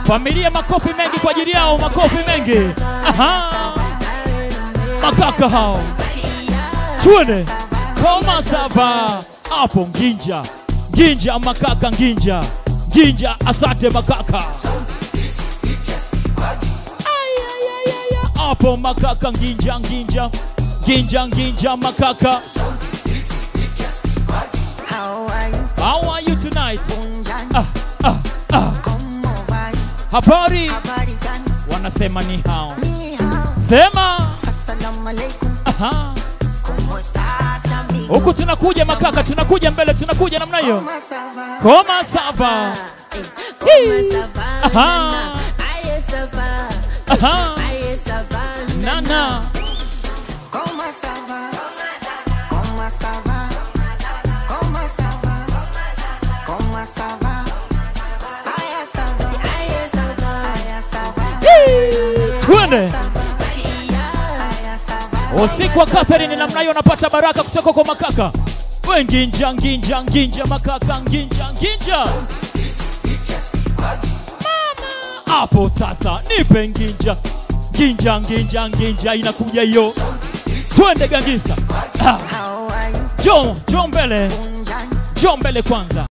Familia, makofi mengi kwa ajili yao, makofi mengi. Aha. Makaka hao. Tuone. Koma sava. Hapo Nginja. Nginja makaka Nginja. Nginja asante makaka. Hapo makaka Nginja Nginja. Nginja Nginja makaka. How are you tonight? Habari. Wanasema ni hao. Sema. Aha. Huku tunakuja makaka, tunakuja mbele, tunakuja namna hiyo. Koma sava. Aha. Aha. Nana. Koma sava. Koma sava. Koma sava. Koma sava. Aya sava. Aya sava. Aya sava. Twende. Usiku wa Catherine namna hiyo unapata baraka kutoka kwa makaka. We Nginja Nginja Nginja makaka Nginja Nginja. Mama. Hapo sasa nipe Nginja. Nginja Nginja Nginja inakuja hiyo. Twende gangista. Jo mbele. Jo mbele kwanza.